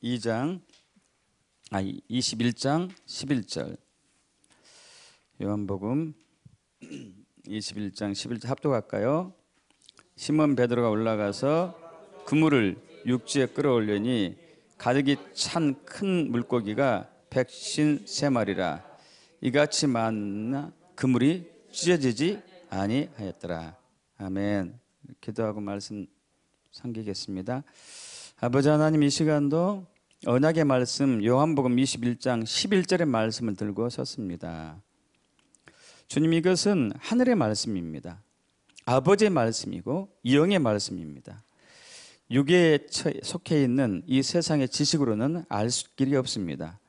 21장 11절. 요한복음 21장 11절 합독할까요? 시몬 베드로가 올라가서 그물을 육지에 끌어올리니 가득이 찬 큰 물고기가 153마리라. 이같이 많나 그물이 찢어지지 아니하였더라. 아멘. 기도하고 말씀 상기겠습니다. 아버지 하나님, 이 시간도 언약의 말씀 요한복음 21장 11절의 말씀을 들고 섰습니다. 주님, 이것은 하늘의 말씀입니다. 아버지의 말씀이고 영의 말씀입니다. 육에 속해 있는 이 세상의 지식으로는 알 길이 없습니다.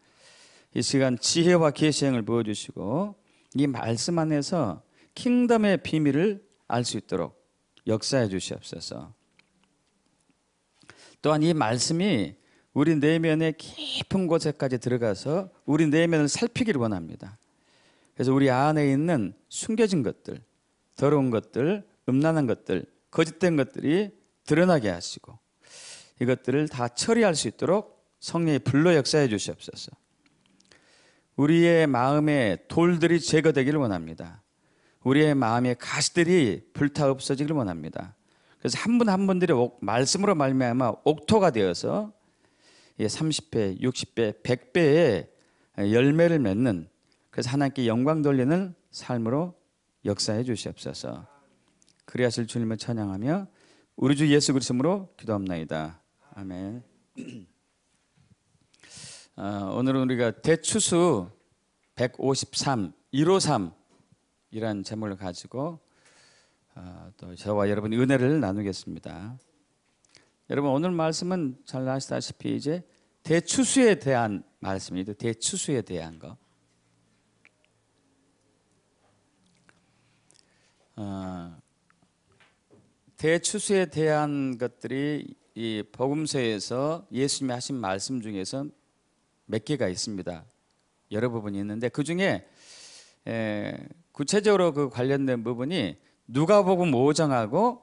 이 시간 지혜와 계시형을 부어주시고 이 말씀 안에서 킹덤의 비밀을 알 수 있도록 역사해 주시옵소서. 또한 이 말씀이 우리 내면의 깊은 곳에까지 들어가서 우리 내면을 살피기를 원합니다. 그래서 우리 안에 있는 숨겨진 것들, 더러운 것들, 음란한 것들, 거짓된 것들이 드러나게 하시고 이것들을 다 처리할 수 있도록 성령의 불로 역사해 주시옵소서. 우리의 마음에 돌들이 제거되기를 원합니다. 우리의 마음의 가시들이 불타 없어지기를 원합니다. 그래서 한 분 한 분들이 말씀으로 말미암아 옥토가 되어서 30배, 60배, 100배의 열매를 맺는, 그래서 하나님께 영광 돌리는 삶으로 역사해 주시옵소서. 그리하실 주님을 찬양하며 우리 주 예수 그리스도로 기도합나이다. 아멘. 오늘은 우리가 대추수 153, 153 이란 제목을 가지고 또 저와 여러분이 은혜를 나누겠습니다. 여러분, 오늘 말씀은 잘 아시다시피 이제 대추수에 대한 말씀입니다. 대추수에 대한 거. 대추수에 대한 것들이 이 복음서에서 예수님이 하신 말씀 중에서 몇 개가 있습니다. 여러 부분이 있는데 그 중에 구체적으로 그 관련된 부분이 누가복음 5장하고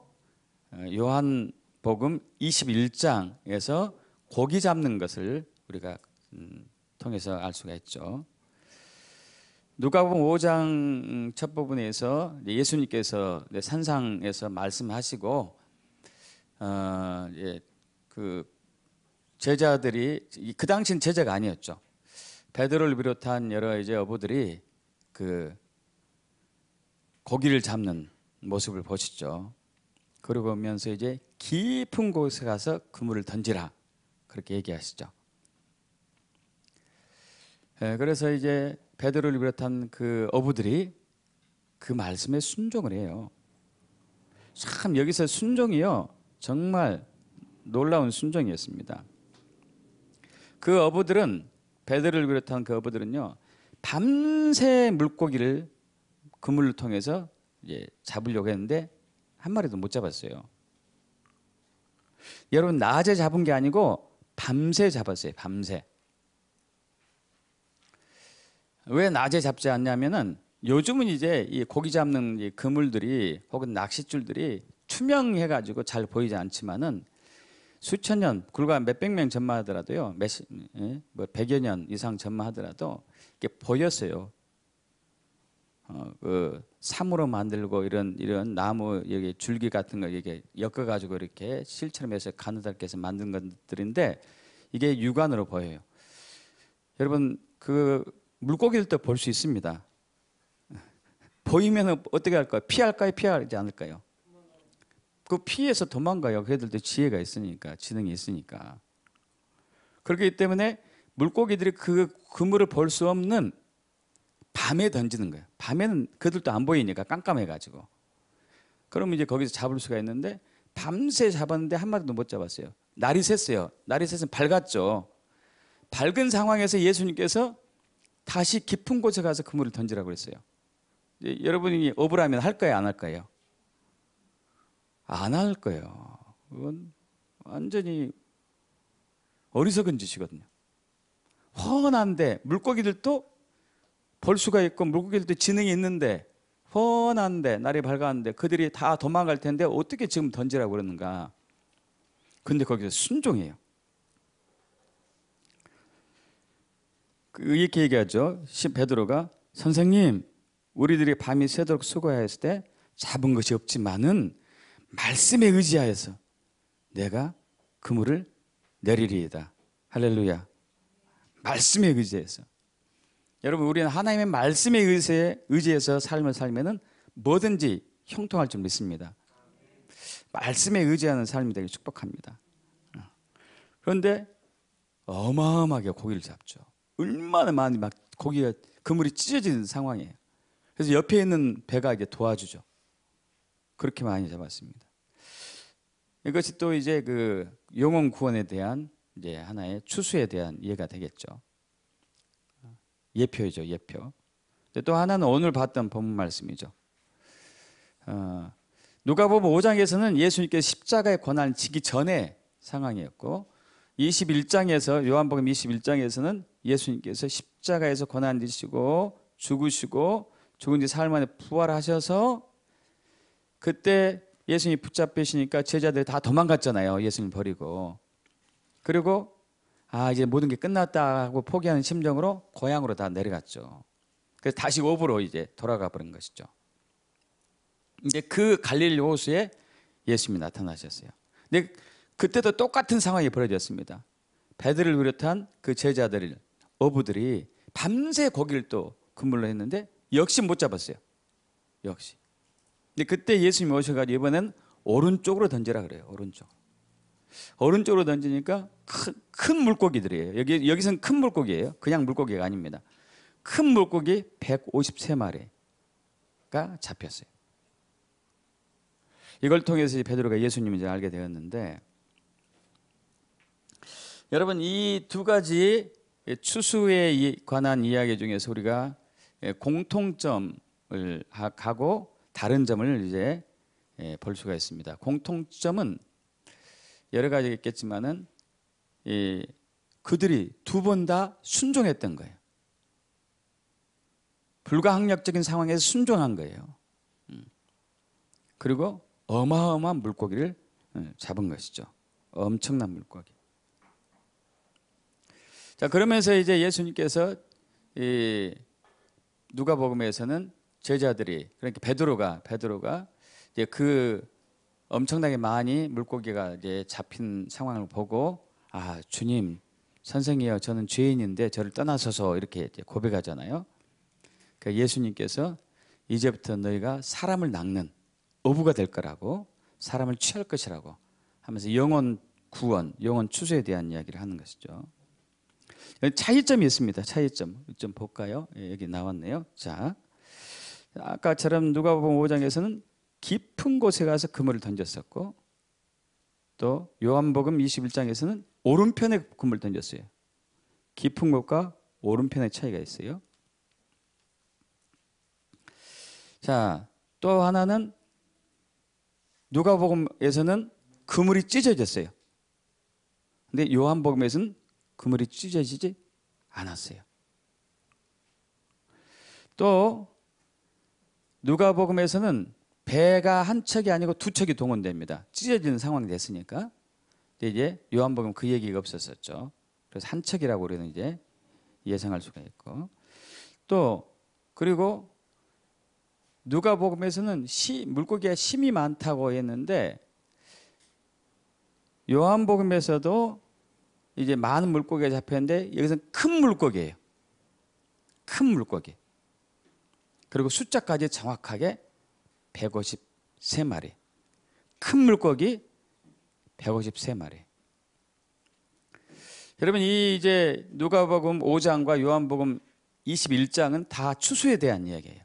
요한복음 21장에서 고기 잡는 것을 우리가 통해서 알 수가 있죠. 누가복음 5장 첫 부분에서 예수님께서 산상에서 말씀하시고 그 제자들이, 그 당시는 제자가 아니었죠. 베드로를 비롯한 여러 이제 어부들이 그 고기를 잡는 모습을 보시죠. 그러고 오면서 이제 깊은 곳에 가서 그물을 던지라, 그렇게 얘기하시죠. 그래서 이제 베드로를 비롯한 그 어부들이 그 말씀에 순종을 해요. 참 여기서 순종이요, 정말 놀라운 순종이었습니다. 그 어부들은, 베드로를 비롯한 그 어부들은요, 밤새 물고기를 그물을 통해서 이제 잡으려고 했는데 한 마리도 못 잡았어요. 여러분, 낮에 잡은 게 아니고 밤새 잡았어요. 밤새. 왜 낮에 잡지 않냐면은 요즘은 이제 이 고기 잡는 이 그물들이 혹은 낚싯줄들이 투명해가지고 잘 보이지 않지만은 수천 년, 불과 몇백 명 전마하더라도요, 뭐 100여 년 이상 전마하더라도 이게 보였어요. 그 삼으로 만들고 이런 나무 여기 줄기 같은 거 이렇게 엮어가지고 이렇게 실처럼 해서 가느다랗게 해서 만든 것들인데 이게 육안으로 보여요. 여러분, 그 물고기들도 볼 수 있습니다. 보이면 어떻게 할까요? 피할까요? 피하지 않을까요? 그 피해서 도망가요. 걔들도 지혜가 있으니까, 지능이 있으니까. 그렇기 때문에 물고기들이 그 그물을 볼 수 없는 밤에 던지는 거예요. 밤에는 그들도 안 보이니까 깜깜해가지고. 그러면 이제 거기서 잡을 수가 있는데 밤새 잡았는데 한 마리도 못 잡았어요. 날이 샜어요. 날이 새서 밝았죠. 밝은 상황에서 예수님께서 다시 깊은 곳에 가서 그물을 던지라고 그랬어요. 여러분이 어부라면 할까요? 안 할까요? 안 할 거예요. 그건 완전히 어리석은 짓이거든요. 훤한데 물고기들도 볼 수가 있고 물고기들도 지능이 있는데 훤한데 날이 밝았는데 그들이 다 도망갈 텐데 어떻게 지금 던지라고 그러는가. 근데 거기서 순종해요. 이렇게 얘기하죠. 베드로가 선생님, 우리들이 밤이 새도록 수고하였을 때 잡은 것이 없지만은 말씀에 의지하여서 내가 그물을 내리리이다. 할렐루야. 말씀에 의지해서. 여러분, 우리는 하나님의 말씀에 의지해서 삶을 살면은 뭐든지 형통할 줄 믿습니다. 말씀에 의지하는 삶이 되게 축복합니다. 그런데 어마어마하게 고기를 잡죠. 얼마나 많이 막 고기가 그물이 찢어지는 상황이에요. 그래서 옆에 있는 배가 이제 도와주죠. 그렇게 많이 잡았습니다. 이것이 또 이제 그 영혼 구원에 대한 이제 하나의 추수에 대한 이해가 되겠죠. 예표이죠, 예표. 또 하나는 오늘 봤던 본문 말씀이죠. 누가복음 5장에서는 예수님께서 십자가의 고난을 지기 전의 상황이었고 21장에서 요한복음 21장에서는 예수님께서 십자가에서 고난 지시고 죽으시고 죽은 뒤 사흘 만에 부활하셔서 그때 예수님이 붙잡히시니까 제자들이 다 도망갔잖아요. 예수님 버리고. 그리고 이제 모든 게 끝났다 하고 포기하는 심정으로 고향으로 다 내려갔죠. 그래서 다시 오브로 이제 돌아가 버린 것이죠. 이제 그 갈릴리 호수에 예수님이 나타나셨어요. 근데 그때도 똑같은 상황이 벌어졌습니다. 베드로를 비롯한 그 제자들, 어부들이 밤새 고기를 또 그물로 했는데 역시 못 잡았어요. 역시. 근데 그때 예수님이 오셔가지고 이번엔 오른쪽으로 던지라 그래요. 오른쪽으로 던지니까 큰 물고기들이에요. 여기서는 큰 물고기예요. 그냥 물고기가 아닙니다. 큰 물고기 153마리가 잡혔어요. 이걸 통해서 베드로가 예수님인지 알게 되었는데, 여러분, 이 두 가지 추수에 관한 이야기 중에서 우리가 공통점을 하고 다른 점을 이제 볼 수가 있습니다. 공통점은 여러 가지 있겠지만은 그들이 두 번 다 순종했던 거예요. 불가항력적인 상황에서 순종한 거예요. 그리고 어마어마한 물고기를 잡은 것이죠. 엄청난 물고기. 자, 그러면서 이제 예수님께서 누가복음에서는 제자들이, 그러니까 베드로가 이제 그 엄청나게 많이 물고기가 이제 잡힌 상황을 보고 주님, 선생이여, 저는 죄인인데 저를 떠나소서 이렇게 이제 고백하잖아요. 그러니까 예수님께서 이제부터 너희가 사람을 낚는 어부가 될 거라고, 사람을 취할 것이라고 하면서 영혼 구원, 영혼 추수에 대한 이야기를 하는 것이죠. 차이점이 있습니다. 차이점 좀 볼까요? 여기 나왔네요. 자, 아까처럼 누가복음 5장에서는 깊은 곳에 가서 그물을 던졌었고, 또 요한복음 21장에서는 오른편에 그물을 던졌어요. 깊은 곳과 오른편의 차이가 있어요. 자, 또 하나는 누가복음에서는 그물이 찢어졌어요. 근데 요한복음에서는 그물이 찢어지지 않았어요. 또 누가복음에서는 배가 한 척이 아니고 두 척이 동원됩니다. 찢어지는 상황이 됐으니까. 근데 이제 요한복음 그 얘기가 없었었죠. 그래서 한 척이라고 우리는 이제 예상할 수가 있고, 또 그리고 누가복음에서는 물고기가 심이 많다고 했는데 요한복음에서도 이제 많은 물고기가 잡혔는데 여기서는 큰 물고기예요. 큰 물고기. 그리고 숫자까지 정확하게 153마리. 큰 물고기 153마리. 여러분, 이 이제 누가복음 5장과 요한복음 21장은 다 추수에 대한 이야기예요.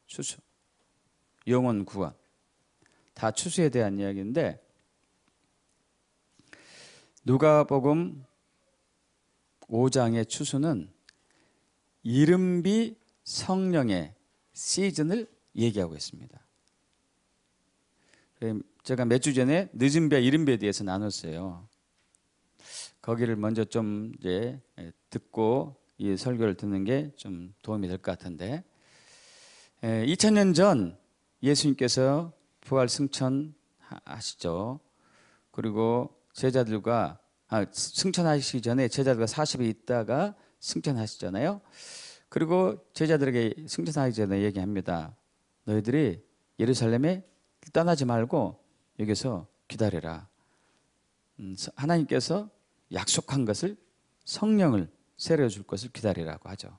추수. 영혼 구원. 다 추수에 대한 이야기인데, 누가복음 5장의 추수는 이른비 성령의 시즌을 얘기하고 있습니다. 제가 몇 주 전에 늦은 배, 이른 배에 대해서 나눴어요. 거기를 먼저 좀 이제 듣고 이 설교를 듣는 게 좀 도움이 될 것 같은데, 2000년 전 예수님께서 부활 승천하시죠. 그리고 제자들과 승천하시기 전에 제자들과 40일 있다가 승천하시잖아요. 그리고 제자들에게 승천하기 전에 얘기합니다. 너희들이 예루살렘에 떠나지 말고 여기서 기다려라. 하나님께서 약속한 것을, 성령을 세례 줄 것을 기다리라고 하죠.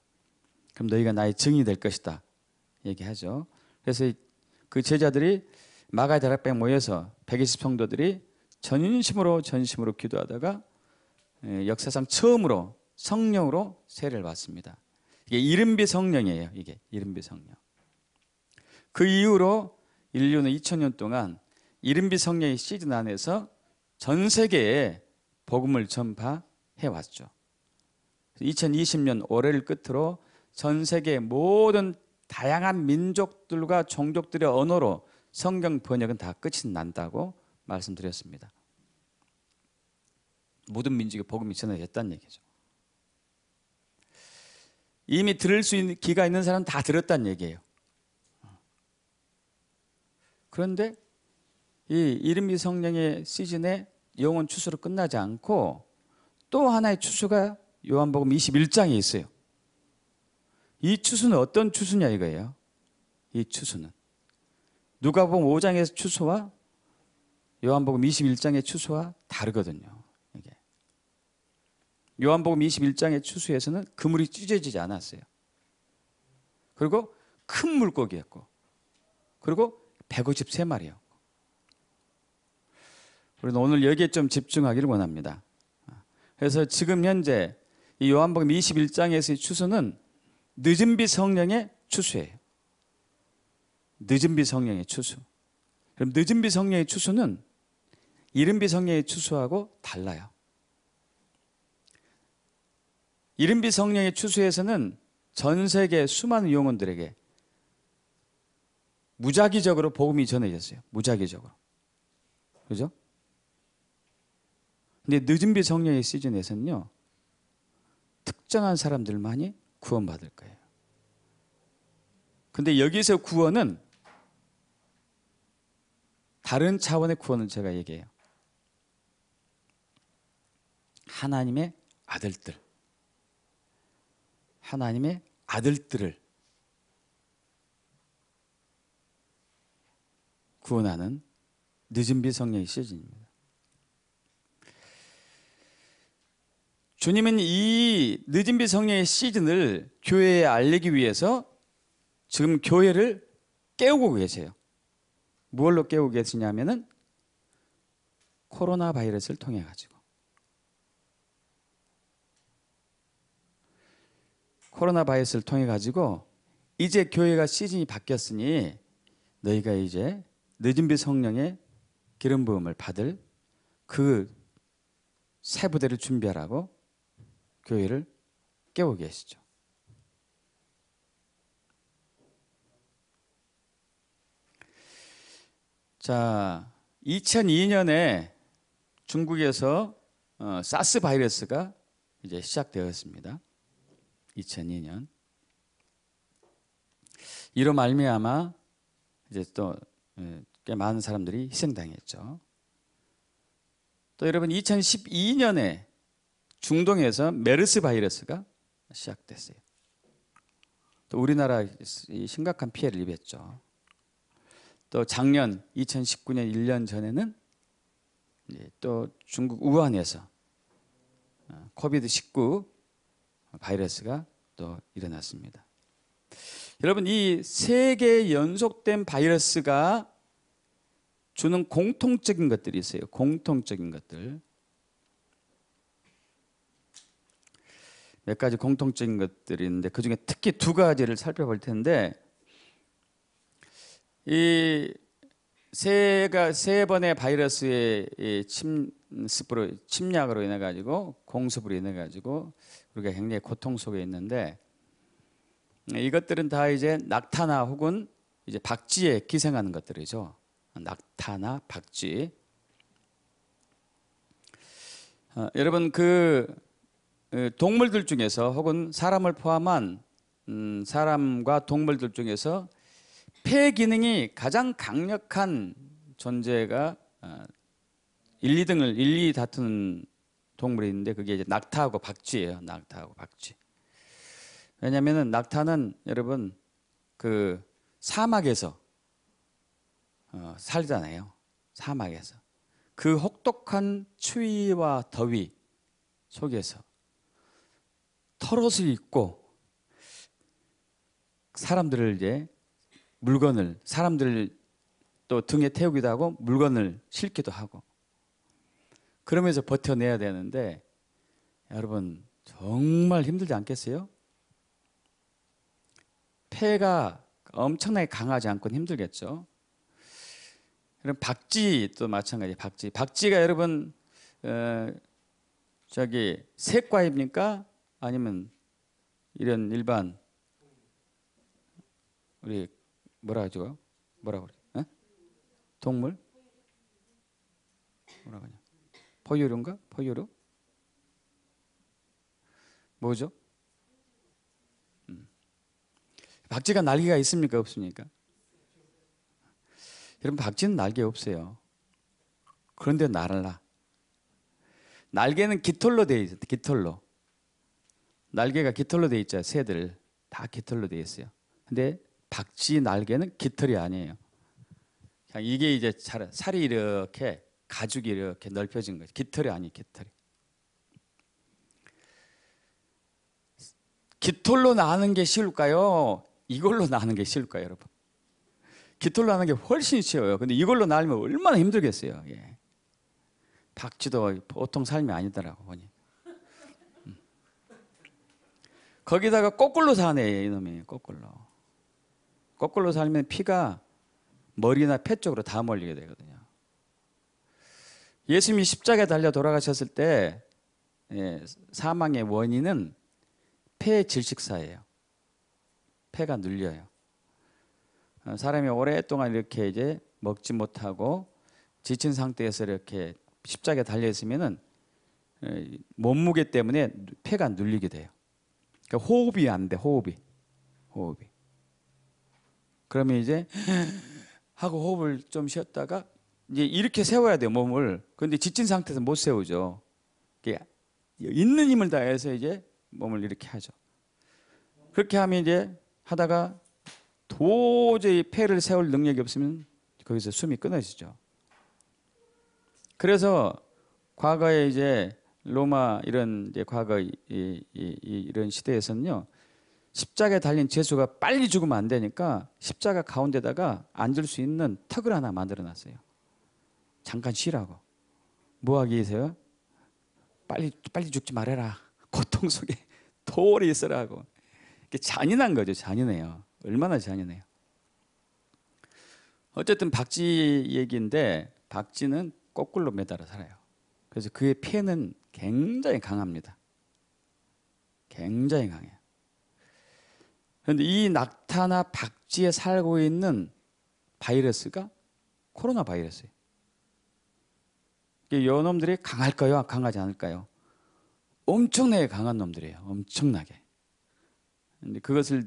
그럼 너희가 나의 증인이 될 것이다 얘기하죠. 그래서 그 제자들이 마가의 다락방에 모여서 120 성도들이 전심으로 기도하다가 역사상 처음으로 성령으로 세례를 받습니다. 이게 이른비 성령이에요. 이게 이른비 성령. 그 이후로 인류는 2000년 동안 이른비 성령의 시즌 안에서 전 세계에 복음을 전파해 왔죠. 2020년 올해를 끝으로 전 세계 모든 다양한 민족들과 종족들의 언어로 성경 번역은 다 끝이 난다고 말씀드렸습니다. 모든 민족의 복음이 전해졌다는 얘기죠. 이미 들을 수 있는 귀가 있는 사람은 다 들었다는 얘기예요. 그런데 이 이른비 성령의 시즌에 영원 추수로 끝나지 않고 또 하나의 추수가 요한복음 21장에 있어요. 이 추수는 어떤 추수냐 이거예요. 이 추수는 누가복음 5장의 추수와 요한복음 21장의 추수와 다르거든요. 이게. 요한복음 21장의 추수에서는 그물이 찢어지지 않았어요. 그리고 큰 물고기였고, 그리고 153마리였고. 우리는 오늘 여기에 좀 집중하기를 원합니다. 그래서 지금 현재 이 요한복음 21장에서의 추수는 늦은비 성령의 추수예요. 늦은비 성령의 추수. 그럼 늦은비 성령의 추수는 이른비 성령의 추수하고 달라요. 이른비 성령의 추수에서는 전 세계 수많은 영혼들에게 무작위적으로 복음이 전해졌어요. 무작위적으로. 그죠? 근데 늦은비 성령의 시즌에서는요, 특정한 사람들만이 구원받을 거예요. 근데 여기서 구원은 다른 차원의 구원을 제가 얘기해요. 하나님의 아들들. 하나님의 아들들을 구원하는 늦은비 성령의 시즌입니다. 주님은 이 늦은비 성령의 시즌을 교회에 알리기 위해서 지금 교회를 깨우고 계세요. 무엇로 깨우고 계시냐면은 코로나 바이러스를 통해 가지고. 코로나 바이러스를 통해 가지고 이제 교회가 시즌이 바뀌었으니 너희가 이제 늦은비 성령의 기름 부음을 받을 그 새 부대를 준비하라고 교회를 깨우고 계시죠. 자, 2002년에 중국에서 사스 바이러스가 이제 시작되었습니다. 2002년. 이로 말미암아 이제 또 꽤 많은 사람들이 희생당했죠. 또 여러분 2012년에 중동에서 메르스 바이러스가 시작됐어요. 또 우리나라에 심각한 피해를 입었죠. 또 작년 2019년 1년 전에는 또 중국 우한에서 코비드-19 바이러스가 또 일어났습니다. 여러분 이 세 개의 연속된 바이러스가 주는 공통적인 것들이 있어요. 공통적인 것들. 몇 가지 공통적인 것들이 있는데 그중에 특히 두 가지를 살펴볼 텐데 이 세 번의 바이러스의 침략으로 인해 가지고 공습으로 인해 가지고 우리가 굉장히 고통 속에 있는데 이것들은 다 이제 낙타나 혹은 이제 박쥐에 기생하는 것들이죠. 낙타나 박쥐. 여러분 그 동물들 중에서 혹은 사람을 포함한 사람과 동물들 중에서 폐 기능이 가장 강력한 존재가 1, 2등을 1, 2 다투는 동물이 있는데 그게 이제 낙타하고 박쥐예요. 낙타하고 박쥐. 왜냐하면은 낙타는 여러분 그 사막에서 살잖아요. 사막에서 그 혹독한 추위와 더위 속에서 털옷을 입고 사람들을 이제 물건을 사람들을 또 등에 태우기도 하고 물건을 싣기도 하고 그러면서 버텨내야 되는데 여러분 정말 힘들지 않겠어요? 폐가 엄청나게 강하지 않고는 힘들겠죠. 그럼 박쥐도 마찬가지. 박쥐가 여러분 저기 색과입니까? 아니면 이런 일반 우리 뭐라 하죠? 뭐라 그래? 에? 동물? 뭐라 그러냐? 포유류인가? 포유류? 뭐죠? 박쥐가 날개가 있습니까? 없습니까? 여러분 박쥐는 날개 없어요. 그런데 날라. 날개는 깃털로 되어 있어요. 깃털로. 날개가 깃털로 되어 있죠. 새들 다 깃털로 되어 있어요. 근데 박쥐 날개는 깃털이 아니에요. 그냥 이게 이제 살이 이렇게 가죽이 이렇게 넓혀진 거죠. 깃털이 아니 깃털이. 깃털로 나는 게 쉬울까요? 이걸로 나는 게 쉬울까요, 여러분? 깃털로 나는 게 훨씬 쉬워요. 근데 이걸로 날면 얼마나 힘들겠어요. 예. 박쥐도 보통 삶이 아니더라고 보니. 거기다가 거꾸로 사네 이놈이 거꾸로. 거꾸로 살면 피가 머리나 폐 쪽으로 다 몰리게 되거든요. 예수님이 십자가에 달려 돌아가셨을 때 사망의 원인은 폐 질식사예요. 폐가 눌려요. 사람이 오랫동안 이렇게 이제 먹지 못하고 지친 상태에서 이렇게 십자가에 달려 있으면은 몸무게 때문에 폐가 눌리게 돼요. 그러니까 호흡이 안 돼. 호흡이. 그러면 이제 하고 호흡을 좀 쉬었다가 이제 이렇게 세워야 돼요, 몸을. 그런데 지친 상태에서 못 세우죠. 있는 힘을 다해서 이제 몸을 이렇게 하죠. 그렇게 하면 이제 하다가 도저히 폐를 세울 능력이 없으면 거기서 숨이 끊어지죠. 그래서 과거에 이제 로마 이런 이제 과거 이런 시대에서는요. 십자가에 달린 죄수가 빨리 죽으면 안 되니까 십자가 가운데다가 앉을 수 있는 턱을 하나 만들어 놨어요. 잠깐 쉬라고. 뭐 하기 위해서요? 빨리 죽지 말아라. 고통 속에 오래 있으라고. 잔인한 거죠. 잔인해요. 얼마나 잔인해요. 어쨌든 박쥐 얘기인데 박쥐는 거꾸로 매달아 살아요. 그래서 그의 폐는 굉장히 강합니다. 굉장히 강해요. 그런데 이 낙타나 박쥐에 살고 있는 바이러스가 코로나 바이러스예요. 요 놈들이 강할까요? 강하지 않을까요? 엄청나게 강한 놈들이에요. 엄청나게. 근데 그것을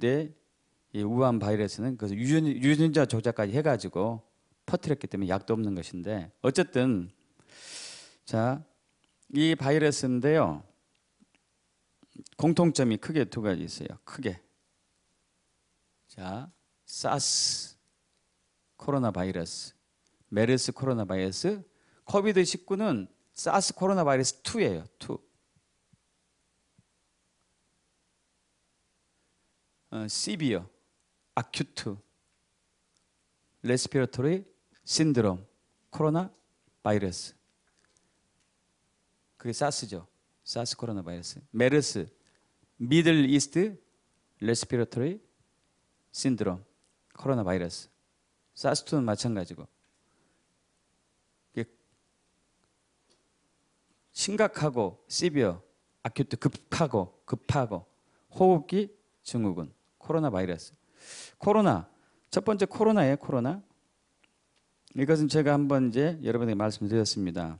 이 우한 바이러스는 그래서 유전자 조작까지 해가지고 퍼뜨렸기 때문에 약도 없는 것인데 어쨌든 자, 이 바이러스인데요. 공통점이 크게 두 가지 있어요. 크게. 자, 사스 코로나 바이러스, 메르스 코로나 바이러스, 코비드 19는 사스 코로나 바이러스 2예요. 2. 시비어, 아큐트, 레스피레토리 신드롬, 코로나 바이러스. 그게 사스죠. 사스 코로나 바이러스. 메르스, 미들 이스트 레스피레토리 신드롬, 코로나 바이러스. 사스2는 마찬가지고. 심각하고 시비어, 아큐트 급하고 호흡기 증후군, 코로나 바이러스. 코로나 첫 번째 코로나예요. 코로나. 이것은 제가 한번 이제 여러분에게 말씀드렸습니다.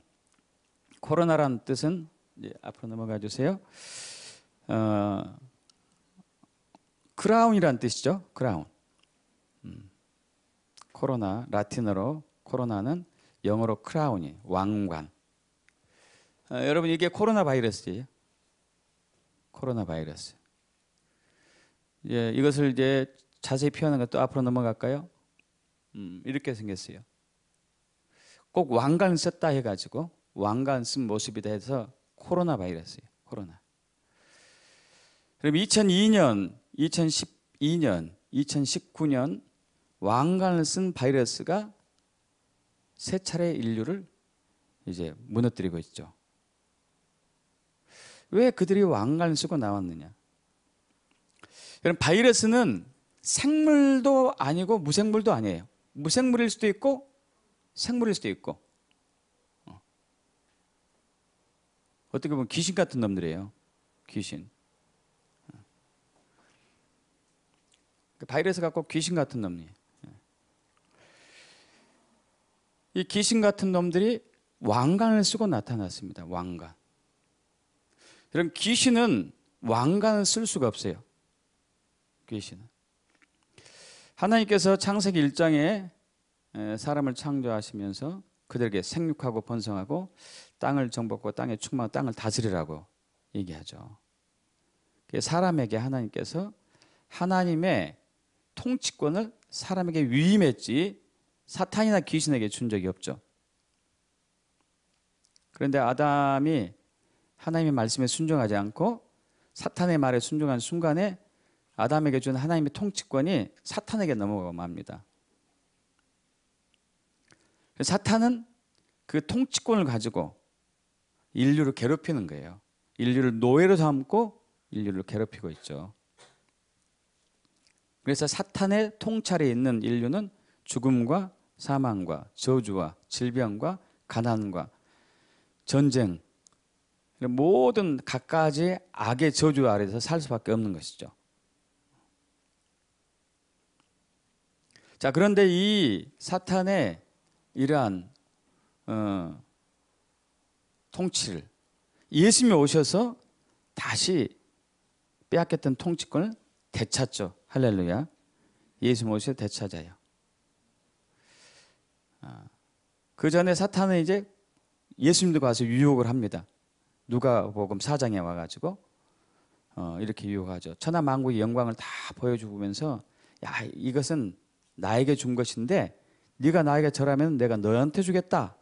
코로나란 뜻은 이제 앞으로 넘어가 주세요. 크라운이란 뜻이죠. 크라운. 코로나 라틴어로 코로나는 영어로 크라운이 왕관. 여러분 이게 코로나 바이러스예요. 코로나 바이러스. 예, 이것을 이제 자세히 표현한 것도 앞으로 넘어갈까요? 이렇게 생겼어요. 꼭 왕관 썼다 해가지고 왕관 쓴 모습이다 해서 코로나 바이러스예요. 코로나. 그럼 2002년, 2012년, 2019년 왕관을 쓴 바이러스가 세 차례 인류를 이제 무너뜨리고 있죠. 왜 그들이 왕관을 쓰고 나왔느냐? 여러분, 바이러스는 생물도 아니고 무생물도 아니에요. 무생물일 수도 있고 생물일 수도 있고. 어떻게 보면 귀신 같은 놈들이에요. 귀신. 바이러스 갖고 귀신 같은 놈이에요. 이 귀신 같은 놈들이 왕관을 쓰고 나타났습니다. 왕관. 여러분, 귀신은 왕관을 쓸 수가 없어요. 귀신은. 하나님께서 창세기 1장에 사람을 창조하시면서 그들에게 생육하고 번성하고 땅을 정복하고 땅에 충만하고 땅을 다스리라고 얘기하죠. 사람에게 하나님께서 하나님의 통치권을 사람에게 위임했지 사탄이나 귀신에게 준 적이 없죠. 그런데 아담이 하나님의 말씀에 순종하지 않고 사탄의 말에 순종한 순간에 아담에게 준 하나님의 통치권이 사탄에게 넘어가고 맙니다. 사탄은 그 통치권을 가지고 인류를 괴롭히는 거예요. 인류를 노예로 삼고 인류를 괴롭히고 있죠. 그래서 사탄의 통찰에 있는 인류는 죽음과 사망과 저주와 질병과 가난과 전쟁, 모든 갖가지 악의 저주 아래서 살 수밖에 없는 것이죠. 자, 그런데 이 사탄의 이러한 통치를 예수님이 오셔서 다시 빼앗겼던 통치권을 되찾죠. 할렐루야. 예수님 오셔서 되찾아요. 그 전에 사탄은 이제 예수님도 가서 유혹을 합니다. 누가복음 4장에 와가지고 이렇게 유혹하죠. 천하 만국의 영광을 다 보여주면서 야, 이것은 나에게 준 것인데 네가 나에게 절하면 내가 너한테 주겠다.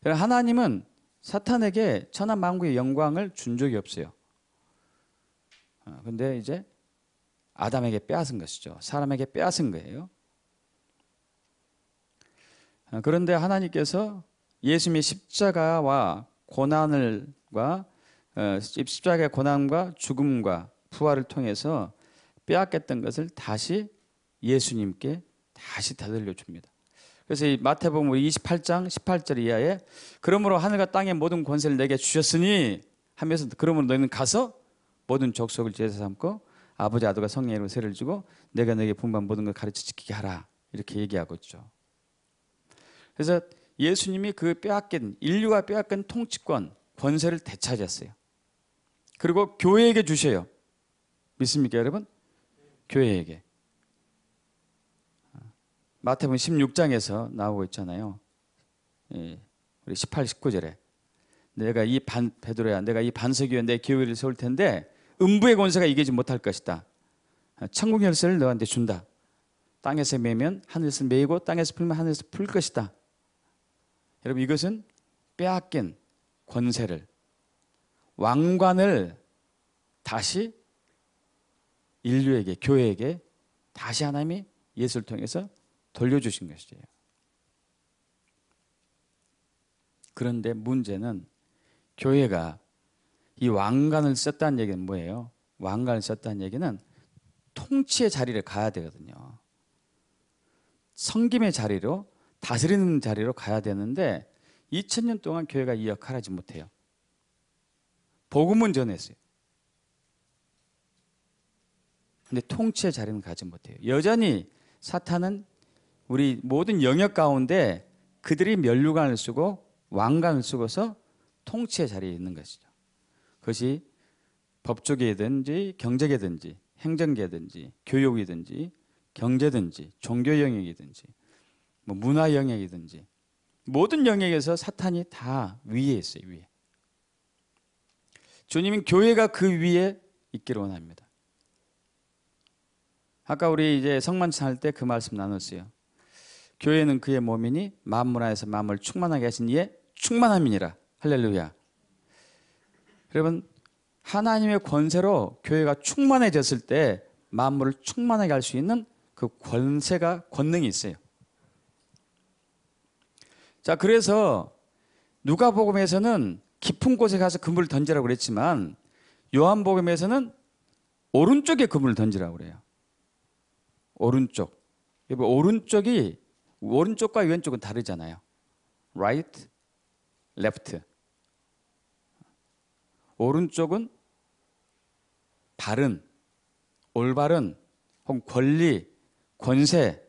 하나님은 사탄에게 천하 만국의 영광을 준 적이 없어요. 근데 이제 아담에게 빼앗은 것이죠. 사람에게 빼앗은 거예요. 그런데 하나님께서 예수님의 십자가와 고난과 십자가의 고난과 죽음과 부활을 통해서 빼앗겼던 것을 다시 예수님께 다시 되돌려 줍니다. 그래서 이 마태복음 28장 18절 이하에 그러므로 하늘과 땅의 모든 권세를 내게 주셨으니 하면서 그러므로 너희는 가서 모든 족속을 제자 삼고 아버지 아들과 성령의 이름으로 세를 주고 내가 너에게 분부한 모든 걸 가르쳐 지키게 하라 이렇게 얘기하고 있죠. 그래서 예수님이 그 빼앗긴 인류가 빼앗긴 통치권 권세를 되찾았어요. 그리고 교회에게 주셔요. 믿습니까 여러분? 교회에게. 마태복음 16장에서 나오고 있잖아요. 우리 18, 19절에 내가 베드로야 내가 이 반석 위에 내 교회를 세울 텐데 음부의 권세가 이기지 못할 것이다. 천국 열쇠를 너한테 준다. 땅에서 매면 하늘에서 매이고 땅에서 풀면 하늘에서 풀 것이다. 여러분 이것은 빼앗긴 권세를 왕관을 다시 인류에게 교회에게 다시 하나님이 예수를 통해서 돌려주신 것이에요. 그런데 문제는 교회가 이 왕관을 썼다는 얘기는 뭐예요? 왕관을 썼다는 얘기는 통치의 자리를 가야 되거든요. 섬김의 자리로 다스리는 자리로 가야 되는데 2000년 동안 교회가 이 역할을 하지 못해요. 복음은 전했어요. 근데 통치의 자리는 가지 못해요. 여전히 사탄은 우리 모든 영역 가운데 그들이 면류관을 쓰고 왕관을 쓰고서 통치의 자리에 있는 것이죠. 그것이 법조계든지 경제계든지 행정계든지 교육이든지 경제든지 종교 영역이든지 뭐 문화 영역이든지 모든 영역에서 사탄이 다 위에 있어요. 위에. 주님은 교회가 그 위에 있기를 원합니다. 아까 우리 이제 성만찬 할 때 그 말씀 나눴어요. 교회는 그의 몸이니 만물 안에서 만물 충만하게 하신 이의 충만함이니라. 할렐루야. 여러분, 하나님의 권세로 교회가 충만해졌을 때 만물을 충만하게 할 수 있는 그 권능이 있어요. 자, 그래서 누가복음에서는 깊은 곳에 가서 그물을 던지라고 그랬지만 요한복음에서는 오른쪽에 그물을 던지라고 그래요. 오른쪽. 오른쪽과 왼쪽은 다르잖아요. right, left. 오른쪽은 바른, 올바른, 혹은 권리, 권세.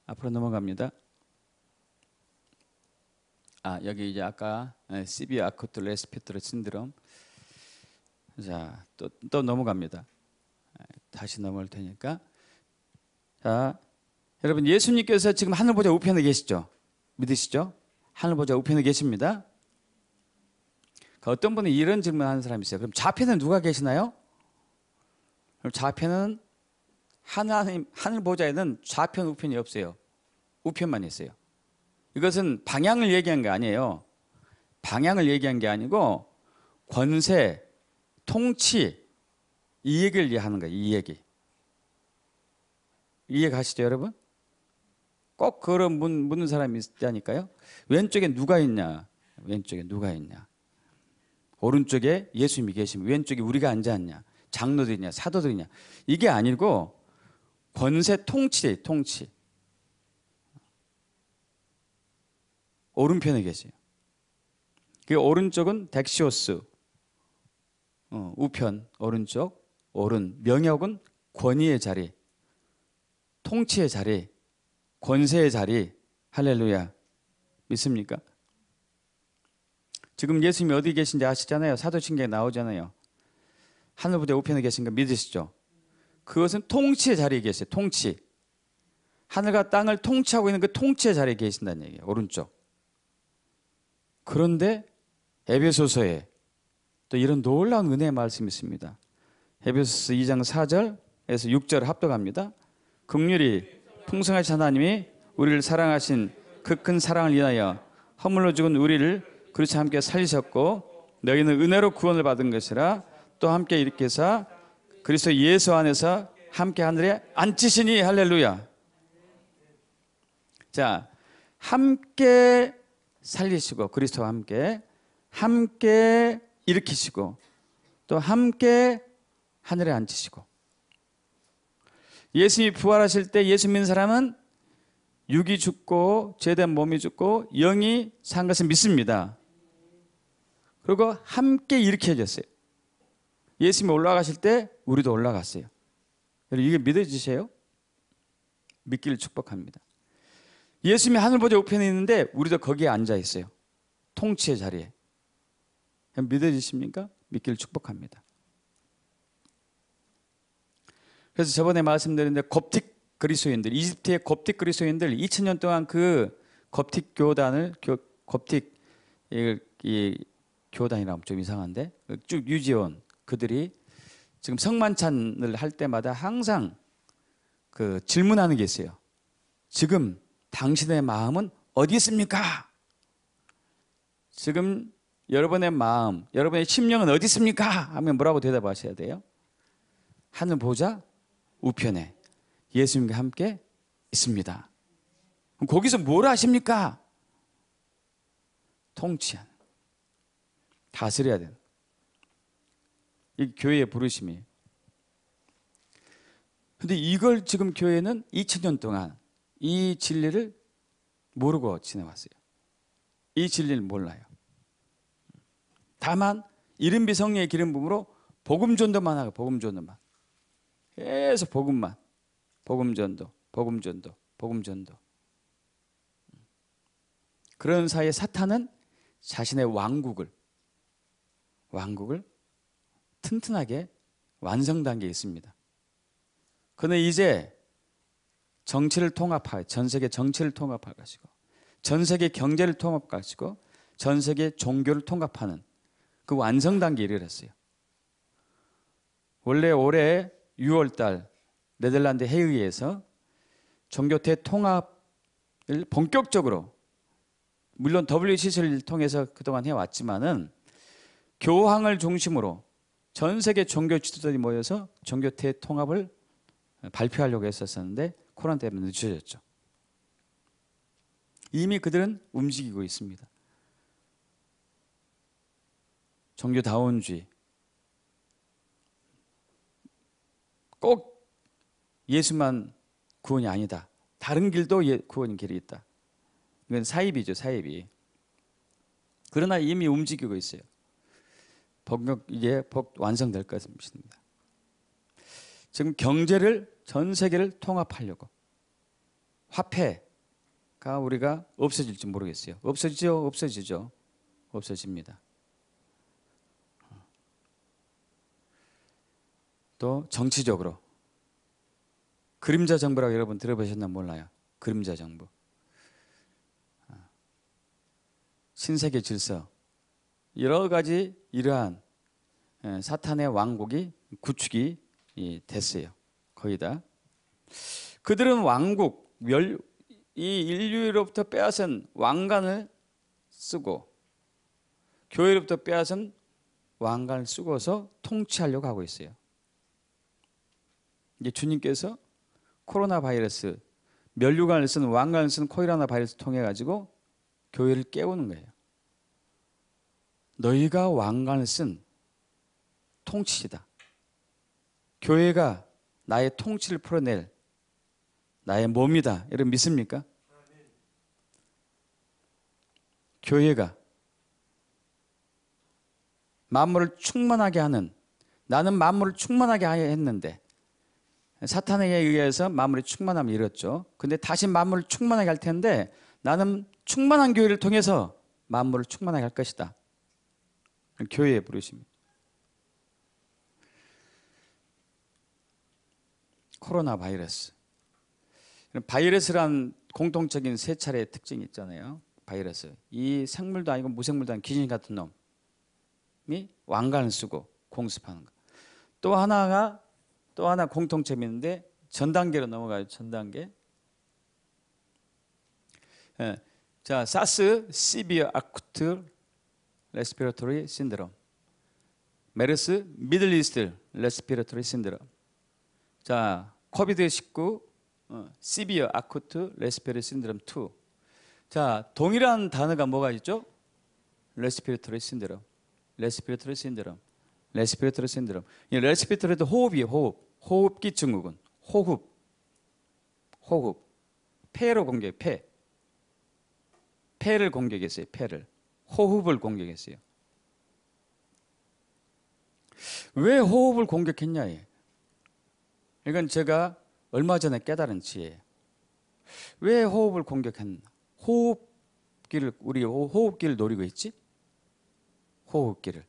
앞으로 넘어갑니다. 여기 이제 아까 시비아 아코트 레스피트로 신드롬. 자, 또 넘어갑니다. 다시 넘어올 테니까. 자, 여러분, 예수님께서 지금 하늘 보좌 우편에 계시죠? 믿으시죠? 하늘 보좌 우편에 계십니다. 어떤 분이 이런 질문하는 사람이 있어요. 그럼 좌편에 누가 계시나요? 그럼 좌편은 하늘 보좌에는 좌편 우편이 없어요. 우편만 있어요. 이것은 방향을 얘기한 게 아니에요. 방향을 얘기한 게 아니고 권세, 통치, 이 얘기를 이해하는 거예요. 이 얘기. 이해가시죠, 여러분? 꼭 그런 묻는 사람이 있다니까요. 왼쪽에 누가 있냐? 왼쪽에 누가 있냐? 오른쪽에 예수님이 계시면 왼쪽에 우리가 앉았냐? 장로들이냐? 사도들이냐? 이게 아니고 권세, 통치. 오른편에 계세요. 그 오른쪽은 덱시오스, 우편, 오른쪽, 명역은 권위의 자리, 통치의 자리, 권세의 자리. 할렐루야. 믿습니까? 지금 예수님이 어디 계신지 아시잖아요. 사도신경에 나오잖아요. 하늘보좌 우편에 계신 거 믿으시죠? 그것은 통치의 자리에 계세요. 통치. 하늘과 땅을 통치하고 있는 그 통치의 자리에 계신다는 얘기예요. 오른쪽. 그런데 에베소서에 또 이런 놀라운 은혜의 말씀이 있습니다. 에베소서 2장 4절에서 6절 합독합니다. 긍휼히 풍성하신 하나님이 우리를 사랑하신 그 큰 사랑을 인하여 허물로 죽은 우리를 그리스도 함께 살리셨고 너희는 은혜로 구원을 받은 것이라 또 함께 일으켜서 그리스도 예수 안에서 함께 하늘에 앉히시니. 할렐루야. 자, 함께 살리시고 그리스도와 함께 일으키시고 또 함께 하늘에 앉히시고. 예수님이 부활하실 때 예수 믿는 사람은 육이 죽고 죄된 몸이 죽고 영이 산 것을 믿습니다. 그리고 함께 일으켜졌어요. 예수님이 올라가실 때 우리도 올라갔어요. 여러분, 이게 믿어지세요? 믿기를 축복합니다. 예수님이 하늘보좌 우편에 있는데 우리도 거기에 앉아 있어요. 통치의 자리에. 믿어지십니까? 믿기를 축복합니다. 그래서 저번에 말씀드렸는데 koptic 그리스도인들, 이집트의 koptic 그리스도인들 2000년 동안 그 koptic 교단을 koptic 이 교단이라면 좀 이상한데 쭉 유지해온 그들이 지금 성만찬을 할 때마다 항상 그 질문하는 게 있어요. 지금 당신의 마음은 어디 있습니까? 지금 여러분의 마음, 여러분의 심령은 어디 있습니까? 하면 뭐라고 대답하셔야 돼요? 하늘 보좌 우편에 예수님과 함께 있습니다. 그럼 거기서 뭘 하십니까? 통치하는, 다스려야 되는, 이 교회의 부르심이에요. 근데 이걸 지금 교회는 2000년 동안 이 진리를 모르고 지내왔어요. 이 진리를 몰라요. 다만 이른비 성령의 기름 부음으로 복음 전도만 하고 복음 전도만. 계속 복음만. 복음 전도. 그런 사이에 사탄은 자신의 왕국을 튼튼하게 완성 단계에 있습니다. 그는 이제 정치를 통합할, 전 세계 정치를 통합할 것이고, 전 세계 경제를 통합할 것이고, 전 세계 종교를 통합하는 그 완성 단계에 이르렀어요. 원래 올해 6월 달 네덜란드 헤이에서 종교태 통합을 본격적으로, 물론 WCC를 통해서 그동안 해왔지만은 교황을 중심으로 전 세계 종교 지도자들이 모여서 종교태 통합을 발표하려고 했었는데 코로나 때문에 늦어졌죠. 이미 그들은 움직이고 있습니다. 종교다원주의, 꼭 예수만 구원이 아니다. 다른 길도 구원의 길이 있다. 이건 사입이죠, 사입이. 그러나 이미 움직이고 있어요. 이게 완성될 것입니다. 지금 경제를 전 세계를 통합하려고. 화폐가 우리가 없어질지 모르겠어요. 없어지죠, 없어지죠, 없어집니다. 또 정치적으로 그림자 정부라고 여러분 들어보셨나 몰라요. 그림자 정부. 신세계 질서, 여러 가지 이러한 사탄의 왕국이 구축이 됐어요. 거의 다. 그들은 왕국, 이 인류로부터 빼앗은 왕관을 쓰고 교회로부터 빼앗은 왕관을 쓰고서 통치하려고 하고 있어요. 이제 주님께서 코로나 바이러스, 면류관을 쓴 왕관을 쓴 코로나 바이러스 통해 가지고 교회를 깨우는 거예요. 너희가 왕관을 쓴 통치이다. 교회가 나의 통치를 풀어낼 나의 몸이다. 여러분 믿습니까? 교회가 만물을 충만하게 하는, 나는 만물을 충만하게 했는데 사탄에 의해서 만물이 충만함을 잃었죠. 근데 다시 만물을 충만하게 할 텐데 나는 충만한 교회를 통해서 만물을 충만하게 할 것이다. 교회의 부르심입니다. 코로나 바이러스. 바이러스란 공통적인 세 차례의 특징이 있잖아요. 바이러스. 이 생물도 아니고 무생물도 아닌 귀신 같은 놈이 왕관을 쓰고 공습하는 거. 또 하나 공통점이 있는데 전 단계로 넘어가요. 전 단계. 자, 사스, 시비어 아쿠트 레스피레토리 신드롬. 메르스, 미들 이스트 레스피레토리 신드롬. 자, 코비드-19 시비어 아쿠트 레스피레토리 신드롬 2. 자, 동일한 단어가 뭐가 있죠? 레스피레토리 신드롬. 레스피레토리 신드롬. 레스피레토리 신드롬. 이 레스피레토리도 호흡이에요. 호흡기 증후군. 호흡. 폐로 공격, 폐를 공격했어요. 폐를. 호흡을 공격했어요. 왜 호흡을 공격했냐? 이건 제가 얼마 전에 깨달은 지혜예요. 왜 호흡을 공격했나? 우리 호흡기를 노리고 있지? 호흡기를.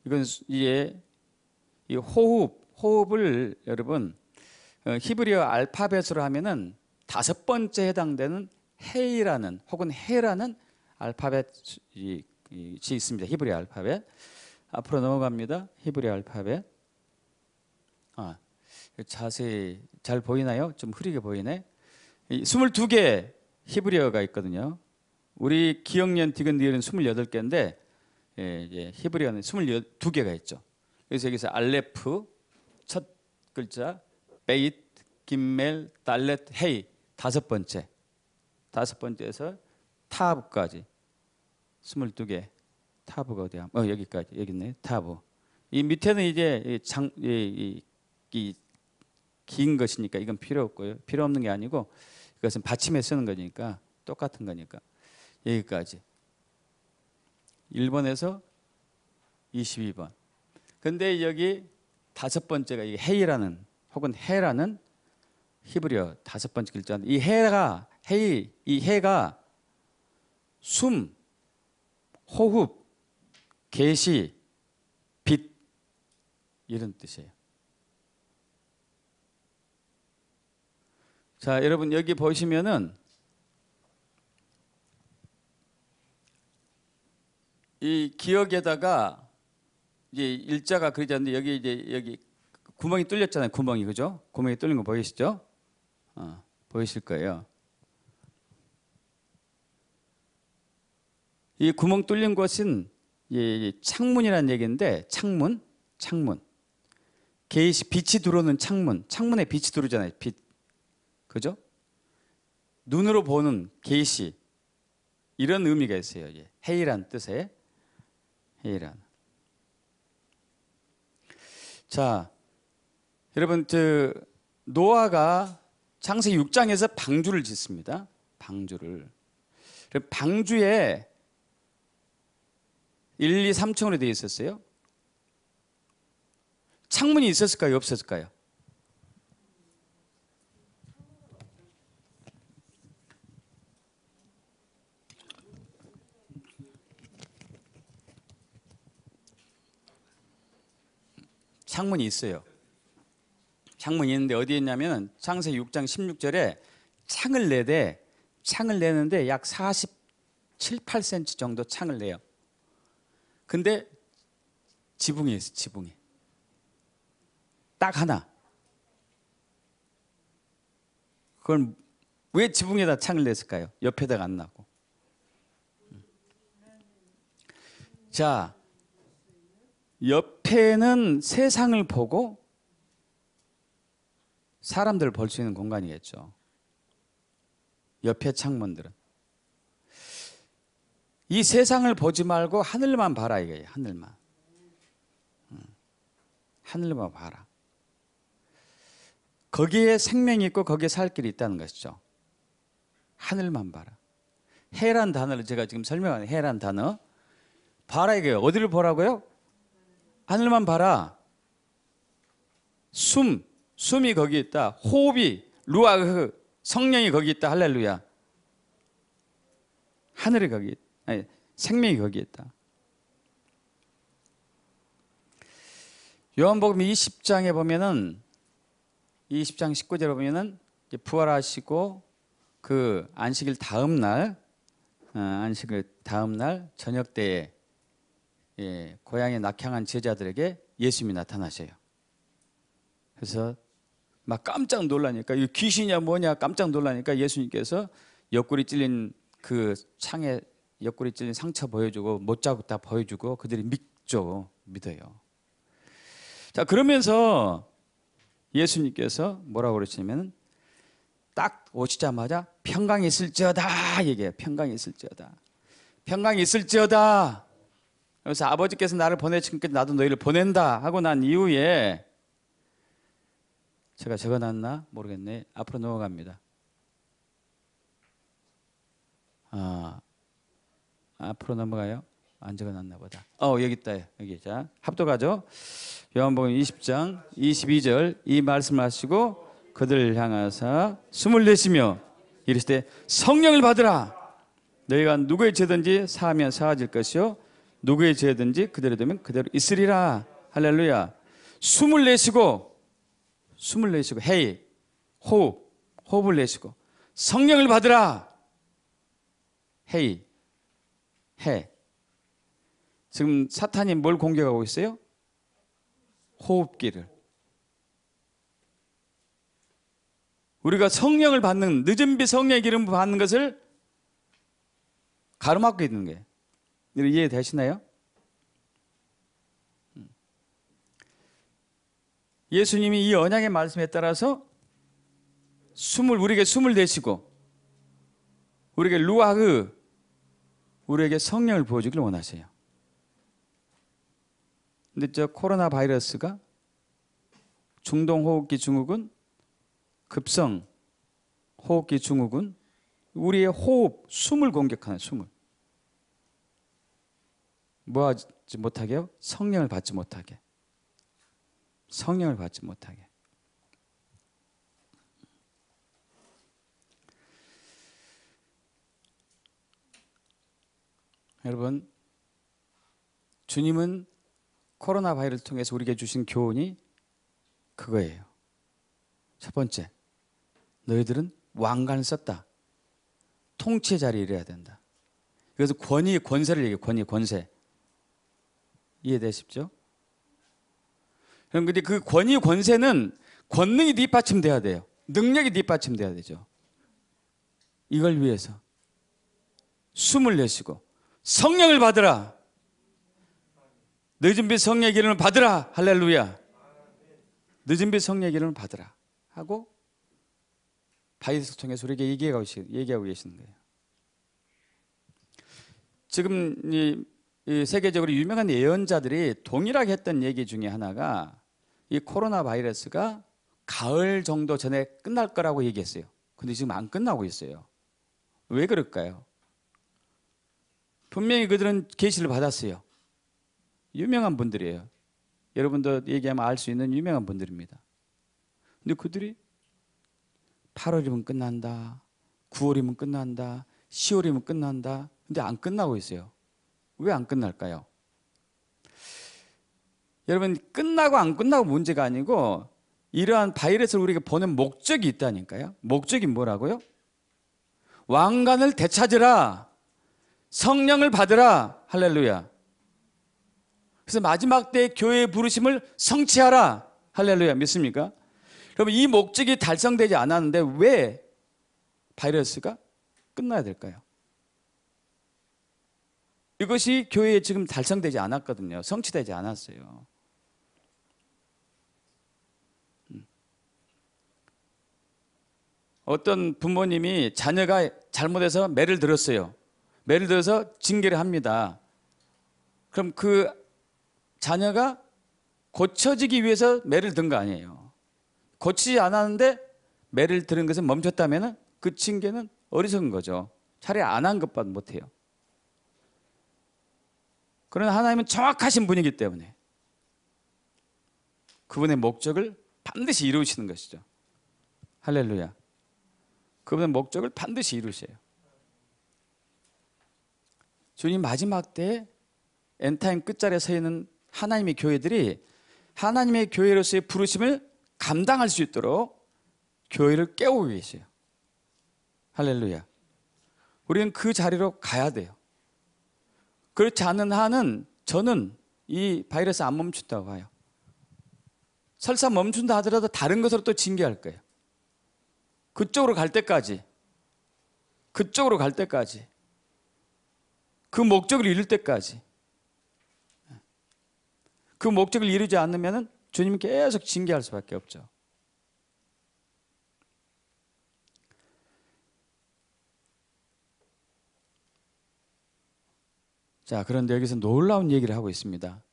이건 이 호흡을 여러분 히브리어 알파벳으로 하면은 5번째 해당되는 헤이라는 혹은 헤라는 알파벳이 있습니다. 히브리 알파벳. 앞으로 넘어갑니다. 히브리 알파벳. 자세히 잘 보이나요? 좀 흐리게 보이네. 22개 히브리어가 있거든요. 우리 기억년, 디귿, 니을은 28개인데 히브리어는 22개가 있죠. 그래서 여기서 알레프 첫 글자, 베이트, 김멜, 달렛, 헤이 5번째. 5번째에서 타브까지 22개. 타브가 어디야? 여기까지. 여기 있네. 타브. 이 밑에는 이제 긴 것이니까 이건 필요 없고요. 필요 없는 게 아니고 이것은 받침에 쓰는 거니까 똑같은 거니까 여기까지. 1번에서 22번. 근데 여기 5번째가 이 헤이라는 혹은 해라는 히브리어 5번째 글자인데 이 해가 숨, 호흡, 계시, 빛 이런 뜻이에요. 자, 여러분 여기 보시면은 이 기억에다가 이제 일자가 그러지 않는데 여기 구멍이 뚫렸잖아요. 구멍이 그죠? 구멍이 뚫린 거 보이시죠? 보이실 거예요. 이 구멍 뚫린 곳은 창문이라는 얘기인데 창문. 게이시 빛이 들어오는 창문에 빛이 들어오잖아요. 빛. 그죠? 눈으로 보는 게이시. 이런 의미가 있어요. 해이란 뜻에. 해이란. 자, 여러분 노아가 창세기 6장에서 방주를 짓습니다. 방주를. 방주에 1, 2, 3층으로 되어 있었어요. 창문이 있었을까요? 없었을까요? 창문이 있어요. 창문이 있는데 어디에 있냐면 창세기 6장 16절에 창을 내는데 약 47, 8cm 정도 창을 내요. 근데 지붕이 있어요. 지붕이. 딱 하나. 그걸 왜 지붕에다 창을 냈을까요? 옆에다가 안 놔고. 자, 옆에는 세상을 보고 사람들을 볼 수 있는 공간이겠죠. 옆에 창문들은. 이 세상을 보지 말고 하늘만 봐라 이거예요. 하늘만. 하늘만 봐라. 거기에 생명이 있고 거기에 살 길이 있다는 것이죠. 하늘만 봐라. 해란 단어를 제가 지금 설명하는 해란 단어. 봐라 이거예요. 어디를 보라고요? 하늘만 봐라. 숨이 거기 있다. 호흡이 루아흐 성령이 거기 있다. 할렐루야. 하늘이 거기 있다. 아니, 생명이 거기 있다. 요한복음 20장에 보면은 20장 19절에 보면은 부활하시고 그 안식일 다음 날 저녁 때에 고향에 낙향한 제자들에게 예수님이 나타나셔요. 그래서 막 깜짝 놀라니까 이거 귀신이야 뭐냐 깜짝 놀라니까 예수님께서 옆구리 찔린 그 창에 옆구리 찔린 상처 보여주고 못자국 다 보여주고 그들이 믿어요. 자, 그러면서 예수님께서 뭐라고 그러시냐면 딱 오시자마자 평강이 있을지어다 얘기해요. 평강이 있을지어다. 평강이 있을지어다. 그래서 아버지께서 나를 보내시니까 나도 너희를 보낸다 하고 난 이후에 제가 적어놨나 모르겠네. 앞으로 넘어갑니다. 앞으로 넘어가요. 안 적어놨나 보다. 여기 있다. 여기. 자, 합독하죠. 요한복음 20장 22절 이 말씀을 하시고 그들을 향하사 숨을 내쉬며 이르시되 성령을 받으라. 너희가 누구의 죄든지 사하면 사하질 것이요 누구의 죄든지 그대로 되면 그대로 있으리라. 할렐루야. 숨을 내쉬고 헤이 호흡을 내쉬고 성령을 받으라. 헤이 해. 지금 사탄이 뭘 공격하고 있어요? 호흡기를. 우리가 성령을 받는 늦은 비 성령의 기름 받는 것을 가로막고 있는 거예요. 이해되시나요? 예수님이 이 언약의 말씀에 따라서 우리에게 숨을 내쉬고 우리에게 루아흐 우리에게 성령을 부어주기를 원하세요. 근데 저 코로나 바이러스가 중동호흡기 증후군, 급성 호흡기 증후군, 우리의 숨을 공격하는 숨을. 뭐 하지 못하게요? 성령을 받지 못하게. 성령을 받지 못하게. 여러분, 주님은 코로나 바이러스를 통해서 우리에게 주신 교훈이 그거예요. 첫 번째, 너희들은 왕관을 썼다. 통치의 자리에 이래야 된다. 그래서 권세를 얘기해요. 권세. 이해되십죠? 근데 그 권위 권세는 권능이 뒷받침돼야 돼요. 능력이 뒷받침돼야 되죠. 이걸 위해서 숨을 내쉬고 성령을 받으라. 늦은 빛 성령의 기름을 받으라. 할렐루야. 늦은 빛 성령의 기름을 받으라 하고 바이러스 통해서 우리에게 얘기하고 계시는 거예요. 지금 이 세계적으로 유명한 예언자들이 동일하게 했던 얘기 중에 하나가 이 코로나 바이러스가 가을 정도 전에 끝날 거라고 얘기했어요. 근데 지금 안 끝나고 있어요. 왜 그럴까요? 분명히 그들은 계시를 받았어요. 유명한 분들이에요. 여러분도 얘기하면 알 수 있는 유명한 분들입니다. 근데 그들이 8월이면 끝난다, 9월이면 끝난다, 10월이면 끝난다. 근데 안 끝나고 있어요. 왜 안 끝날까요? 여러분, 끝나고 안 끝나고 문제가 아니고 이러한 바이러스를 우리가 보는 목적이 있다니까요. 목적이 뭐라고요? 왕관을 되찾으라. 성령을 받으라. 할렐루야. 그래서 마지막 때 교회의 부르심을 성취하라. 할렐루야. 믿습니까? 그러면 이 목적이 달성되지 않았는데 왜 바이러스가 끝나야 될까요? 이것이 교회에 지금 달성되지 않았거든요. 성취되지 않았어요. 어떤 부모님이 자녀가 잘못해서 매를 들었어요. 매를 들어서 징계를 합니다. 그럼 그 자녀가 고쳐지기 위해서 매를 든 거 아니에요. 고치지 않았는데 매를 들은 것은 멈췄다면 그 징계는 어리석은 거죠. 차라리 안 한 것보다 못해요. 그러나 하나님은 정확하신 분이기 때문에 그분의 목적을 반드시 이루시는 것이죠. 할렐루야. 그분의 목적을 반드시 이루셔요. 주님 마지막 때에 엔타임 끝자리에 서 있는 하나님의 교회들이 하나님의 교회로서의 부르심을 감당할 수 있도록 교회를 깨우고 계세요. 할렐루야. 우리는 그 자리로 가야 돼요. 그렇지 않은 한은 저는 이 바이러스 안 멈춘다고 봐요. 설사 멈춘다 하더라도 다른 것으로 또 징계할 거예요. 그쪽으로 갈 때까지 그 목적을 이룰 때까지 그 목적을 이루지 않으면 주님은 계속 징계할 수밖에 없죠. 자, 그런데 여기서 놀라운 얘기를 하고 있습니다.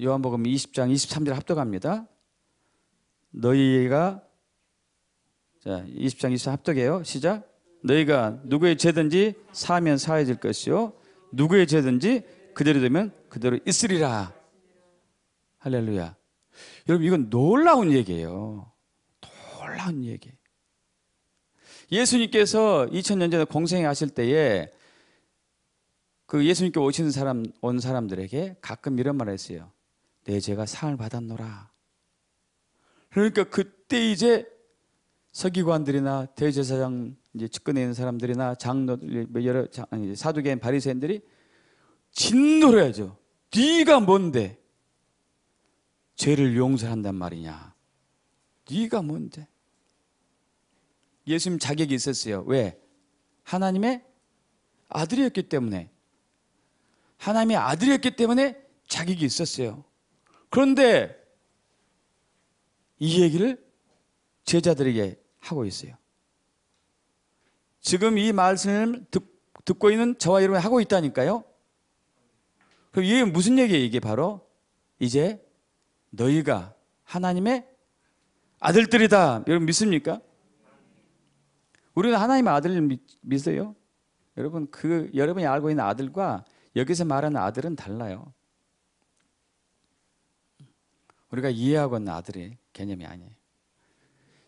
요한복음 20장 23절 합독합니다. 너희가 자, 20장 23절 합독해요. 시작. 너희가 누구의 죄든지 사하면 사해질 것이요 누구의 죄든지 그대로 되면 그대로 있으리라. 할렐루야. 여러분, 이건 놀라운 얘기예요. 놀라운 얘기. 예수님께서 2000년 전에 공생하실 때에 그 예수님께 온 사람들에게 가끔 이런 말을 했어요. 내 죄가 사함을 받았노라. 그러니까 그때 이제 서기관들이나 대제사장 이제 측근에 있는 사람들이나 장로들, 여러 사두개인 바리새인들이 진노해야죠. 네가 뭔데 죄를 용서한단 말이냐? 네가 뭔데? 예수님 자격이 있었어요. 왜? 하나님의 아들이었기 때문에. 하나님의 아들이었기 때문에 자격이 있었어요. 그런데 이 얘기를 제자들에게 하고 있어요. 지금 이 말씀을 듣고 있는 저와 여러분이 하고 있다니까요. 그럼 이게 무슨 얘기예요? 이게 바로 이제 너희가 하나님의 아들들이다. 여러분 믿습니까? 우리는 하나님의 아들을 믿어요. 여러분, 여러분이 알고 있는 아들과 여기서 말하는 아들은 달라요. 우리가 이해하고 있는 아들의 개념이 아니에요.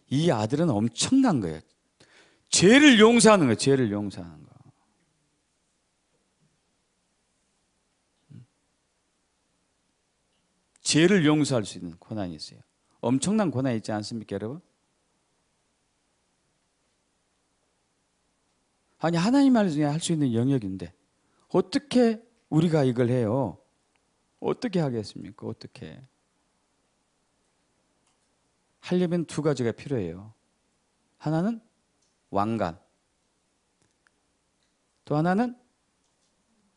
이 아들은 엄청난 거예요. 죄를 용서하는 거예요. 죄를 용서하는 거. 죄를 용서할 수 있는 권한이 있어요. 엄청난 권한이 있지 않습니까, 여러분? 아니, 하나님 말 중에 할 수 있는 영역인데 어떻게 우리가 이걸 해요? 어떻게 하겠습니까? 어떻게? 하려면 두 가지가 필요해요. 하나는 왕관, 또 하나는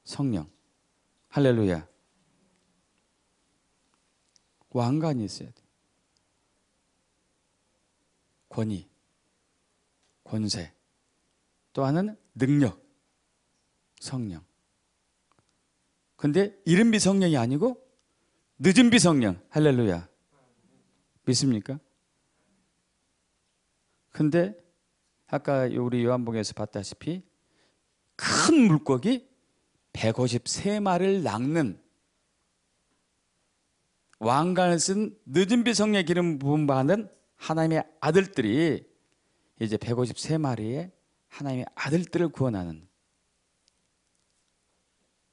성령. 할렐루야. 왕관이 있어야 돼. 권위, 권세. 또 하나는 능력, 성령. 근데 이른비 성령이 아니고 늦은비 성령. 할렐루야. 믿습니까? 근데 아까 우리 요한복음에서 봤다시피 큰 물고기 153마리를 낚는 왕관을 쓴 늦은비 성령의 기름 부음 받은 하나님의 아들들이 이제 153마리의 하나님의 아들들을 구원하는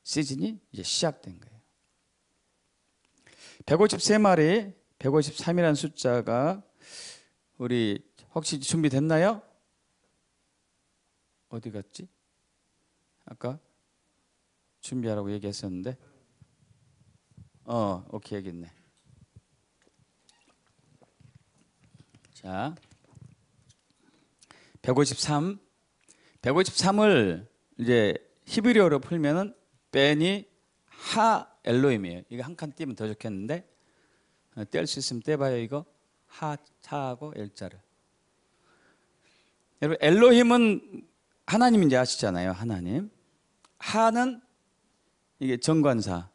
시즌이 이제 시작된 거예요. 153마리, 153이라는 숫자가 우리 혹시 준비됐나요? 어디 갔지? 아까 준비하라고 얘기했었는데 오케이, 여기 있네. 자, 153을 이제 히브리어로 풀면은 베니 하 엘로힘이에요. 이거 한 칸 띄면 더 좋겠는데 뗄 수 있으면 떼봐요. 이거 하하고 엘자를. 여러분 엘로힘은 하나님인지 아시잖아요. 하나님. 하는 이게 정관사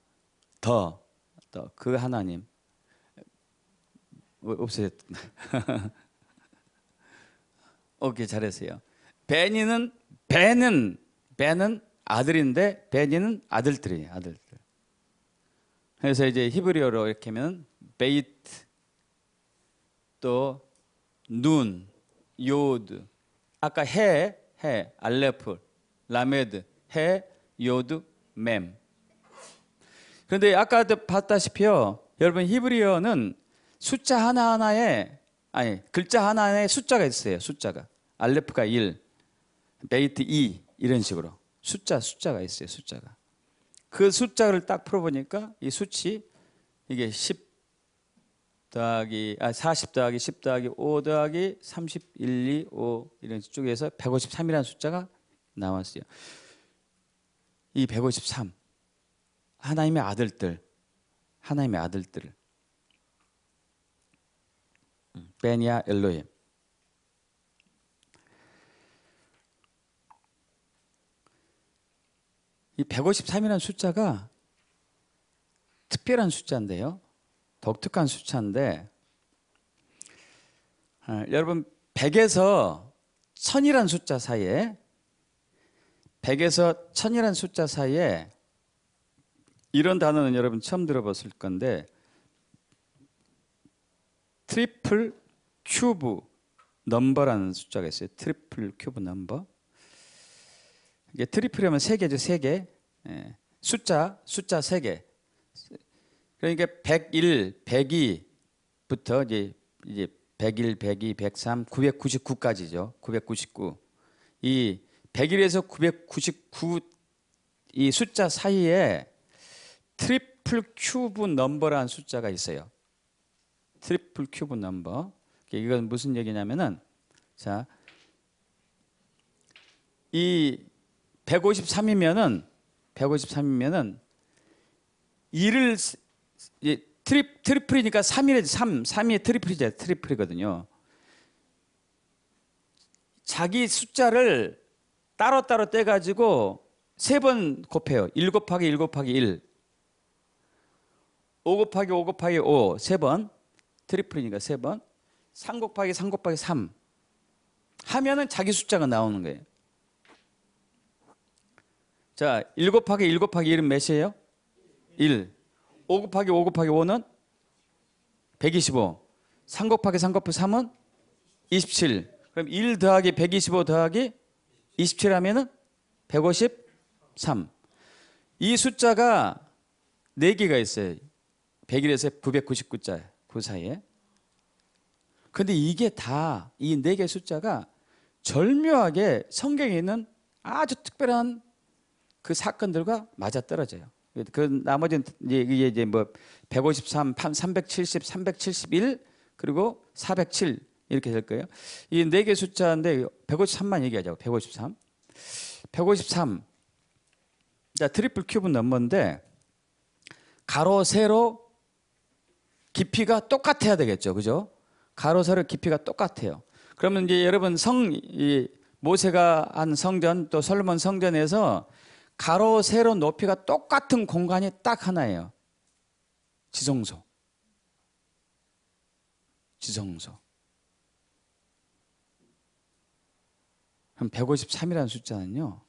더 그 하나님 없어졌다. 오케이, 잘했어요. 베니는 배는 아들인데 베니는 아들들이에요. 아들들. 그래서 이제 히브리어로 이렇게 하면 베이트 또 눈, 요드. 아까 해 알레프, 라메드, 해, 요드, 맴. 그런데 아까 봤다시피요. 여러분 히브리어는 숫자 하나하나에 글자 하나에 숫자가 있어요. 숫자가. 알레프가 1, 베이트 2 이런 식으로 숫자가 있어요. 숫자가. 그 숫자를 딱 풀어보니까 이 수치 이게 40 더하기 10 더하기 5 더하기 31, 2, 5 이런 쪽에서 153이라는 숫자가 나왔어요. 이 153 하나님의 아들들 베니아 엘로힘. 이 153이라는 숫자가 특별한 숫자인데요. 독특한 숫자인데 여러분 100에서 1000이라는 숫자 사이에 100에서 1000이라는 숫자 사이에 이런 단어는 여러분 처음 들어봤을 건데 트리플 큐브 넘버라는 숫자가 있어요. 트리플 큐브 넘버. 이게 트리플이면 3개죠. 3개. 숫자 3개. 그러니까 101, 102부터 이제 101, 102, 103, 999까지죠. 999. 이 101에서 999 이 숫자 사이에 트리플 큐브 넘버라는 숫자가 있어요. 트리플 큐브 넘버. 이건 무슨 얘기냐면은 자, 이 153이면은 2를 트리플이니까 3이래. 3이 트리플이죠. 트리플이거든요. 자기 숫자를 따로따로 떼가지고 3번 곱해요. 1 곱하기 1 곱하기 1. 5 곱하기 5 곱하기 5. 3번. 트리플이니까 3번. 3 곱하기 3 곱하기 3. 하면은 자기 숫자가 나오는 거예요. 자, 1 곱하기 1 곱하기 1은 몇이에요? 1. 5 곱하기 5 곱하기 5는 125. 3 곱하기 3 곱하기 3은 27. 그럼 1 더하기 125 더하기 27 하면은 153. 이 숫자가 4개가 있어요. 101에서 999자 그 사이에. 근데 이게 다 이 4개 숫자가 절묘하게 성경에 있는 아주 특별한 그 사건들과 맞아떨어져요. 그 나머지는 이제 뭐 153, 370, 371 그리고 407 이렇게 될 거예요. 이 네 개 숫자인데 153만 얘기하자고. 153. 153. 자, 트리플 큐브 넘버인데 가로 세로 깊이가 똑같아야 되겠죠. 그죠? 가로 세로 깊이가 똑같아요. 그러면 이제 여러분 이 모세가 한 성전 또 솔로몬 성전에서 가로 세로 높이가 똑같은 공간이 딱 하나예요. 지성소. 지성소. 그럼 153이라는 숫자는요,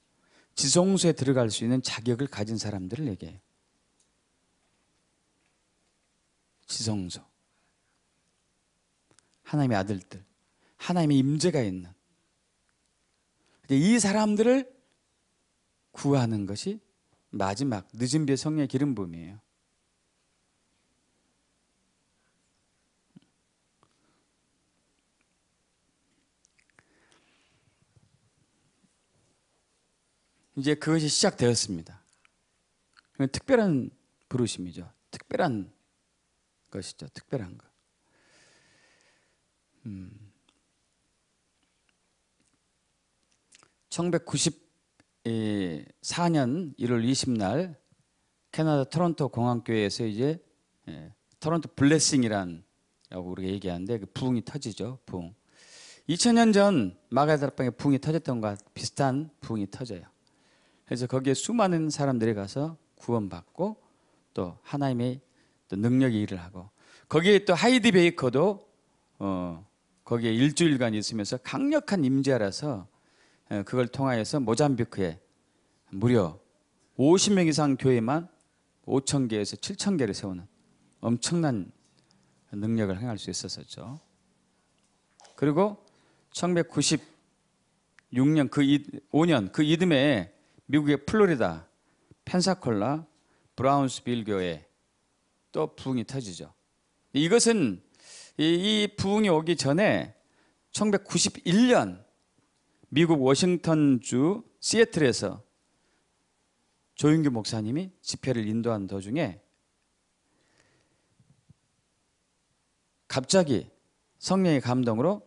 지성소에 들어갈 수 있는 자격을 가진 사람들을 얘기해요. 지성소. 하나님의 아들들, 하나님의 임재가 있는 이 사람들을 구하는 것이 마지막 늦은 비의 성령의 기름 부음이에요. 이제 그것이 시작되었습니다. 특별한 부르심이죠. 특별한 것이죠. 특별한 것. 1994년 1월 20날 캐나다 토론토 공항교회에서 이제 토론토 블레싱이라고 우리가 얘기하는데 그 부흥이 터지죠. 부흥. 2000년 전 마가다락방에 부흥이 터졌던 것과 비슷한 부흥이 터져요. 그래서 거기에 수많은 사람들이 가서 구원받고 또 하나님의 또 능력의 일을 하고, 거기에 또 하이디 베이커도 거기에 일주일간 있으면서 강력한 임재라서 그걸 통하여서 모잠비크에 무려 50명 이상 교회만 5,000개에서 7,000개를 세우는 엄청난 능력을 행할 수 있었었죠. 그리고 1996년 5년 그 이듬해 미국의 플로리다 펜사콜라 브라운스빌 교회 또 부흥이 터지죠. 이것은 이 부흥이 오기 전에 1991년 미국 워싱턴주 시애틀에서 조윤규 목사님이 집회를 인도한 도중에 갑자기 성령의 감동으로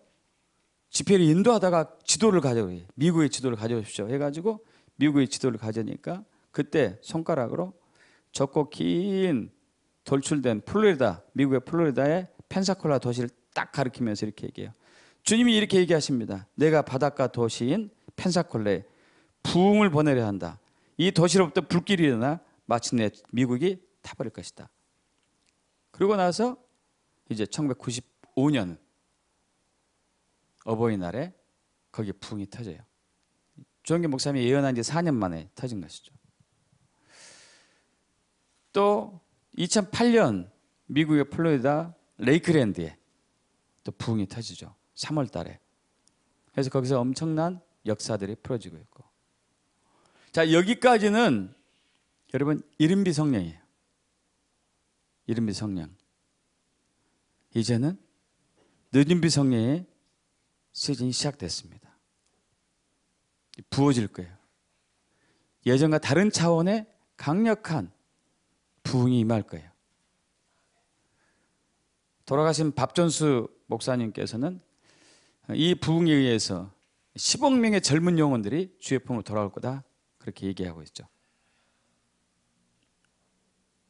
집회를 인도하다가 지도를 가져오래요. 미국의 지도를 가져오십시오 해가지고 미국의 지도를 가져오니까 그때 손가락으로 좁고 긴 돌출된 플로리다, 미국의 플로리다의 펜사콜라 도시를 딱 가리키면서 이렇게 얘기해요. 주님이 이렇게 얘기하십니다. 내가 바닷가 도시인 펜사콜라에 부흥을 보내려 한다. 이 도시로부터 불길이 일어나 마침내 미국이 타버릴 것이다. 그러고 나서 이제 1995년 어버이날에 거기에 부흥이 터져요. 조영기 목사님이 예언한 지 4년 만에 터진 것이죠. 또 2008년 미국의 플로리다 레이크랜드에 또 부흥이 터지죠. 3월 달에. 그래서 거기서 엄청난 역사들이 풀어지고 있고. 자, 여기까지는 여러분 이른비 성령이에요. 이른비 성령. 이제는 늦은비 성령의 시즌이 시작됐습니다. 부어질 거예요. 예전과 다른 차원의 강력한 부흥이 임할 거예요. 돌아가신 밥존수 목사님께서는 이 부흥에 의해서 10억 명의 젊은 영혼들이 주의 품으로 돌아올 거다 그렇게 얘기하고 있죠.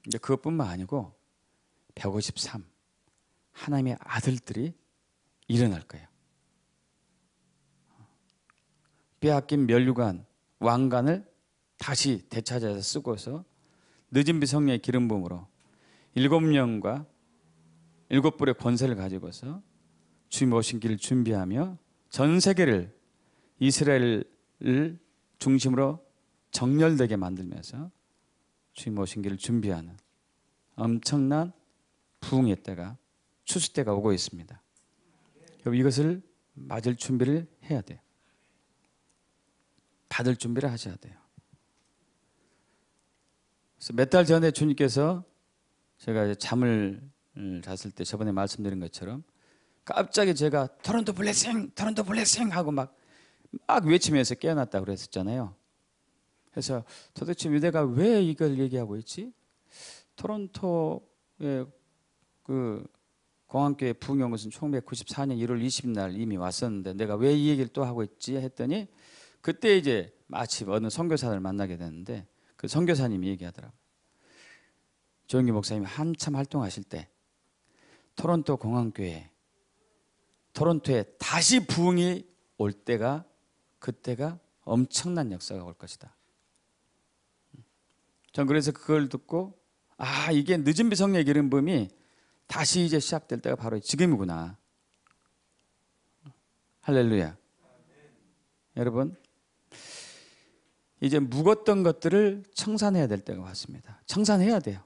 이제 그것뿐만 아니고 153 하나님의 아들들이 일어날 거예요. 빼앗긴 면류관, 왕관을 다시 되찾아서 쓰고서 늦은비 성령의 기름 부음으로 7명과 7불의 권세를 가지고서 주님 오신 길을 준비하며 전 세계를 이스라엘을 중심으로 정렬되게 만들면서 주님 오신 길을 준비하는 엄청난 부흥의 때가, 추수 때가 오고 있습니다. 이것을 맞을 준비를 해야 돼요. 받을 준비를 하셔야 돼요. 그래서 몇 달 전에 주님께서 제가 잠을 잤을 때 저번에 말씀드린 것처럼 갑자기 제가 토론토 블레싱, 토론토 블레싱 하고 막 외치면서 깨어났다고 그랬었잖아요. 그래서 도대체 내가 왜 이걸 얘기하고 있지? 토론토의 그 공안교회 부흥한 것은 1994년 1월 20일 날 이미 왔었는데 내가 왜 이 얘기를 또 하고 있지 했더니 그때 이제 마침 어느 선교사를 만나게 됐는데 그 선교사님이 얘기하더라고요. 조영기 목사님이 한참 활동하실 때 토론토 공안교회 토론토에 다시 부흥이 올 때가 그때가 엄청난 역사가 올 것이다. 전 그래서 그걸 듣고 아 이게 늦은비 성령의 기름 부음이 다시 이제 시작될 때가 바로 지금이구나. 할렐루야. 여러분 이제 묵었던 것들을 청산해야 될 때가 왔습니다. 청산해야 돼요.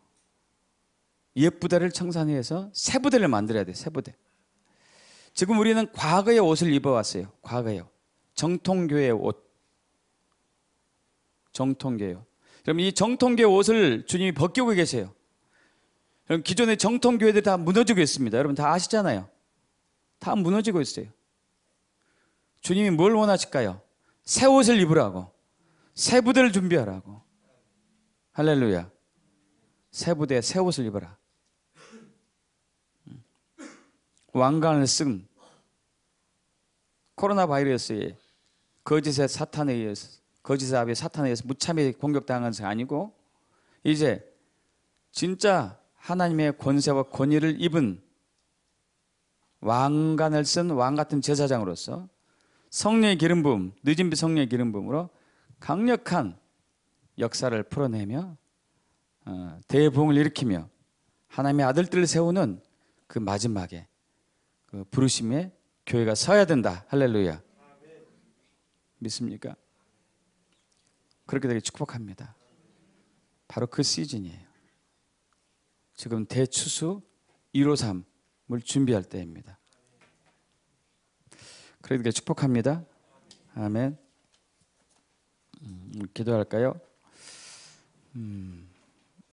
옛 부대를 청산해서 새 부대를 만들어야 돼요. 새 부대. 지금 우리는 과거의 옷을 입어왔어요. 과거의 정통교회의 옷. 정통교회 옷. 그럼 이 정통교회 옷을 주님이 벗기고 계세요. 그럼 기존의 정통교회들이 다 무너지고 있습니다. 여러분 다 아시잖아요. 다 무너지고 있어요. 주님이 뭘 원하실까요? 새 옷을 입으라고. 새 부대를 준비하라고. 할렐루야. 새 부대 새 옷을 입어라. 왕관을 쓴 코로나 바이러스에 거짓의 사탄에 의해서 거짓의 아비 사탄에 의해서 무참히 공격당한 것이 아니고 이제 진짜 하나님의 권세와 권위를 입은 왕관을 쓴 왕같은 제사장으로서 성령의 기름 부음, 늦은비 성령의 기름 부음으로 강력한 역사를 풀어내며 대부흥을 일으키며 하나님의 아들들을 세우는 그 마지막에 그 부르심에 교회가 서야 된다. 할렐루야. 믿습니까? 그렇게 되게 축복합니다. 바로 그 시즌이에요. 지금 대추수 153을 준비할 때입니다. 그렇게 축복합니다. 아멘. 기도할까요?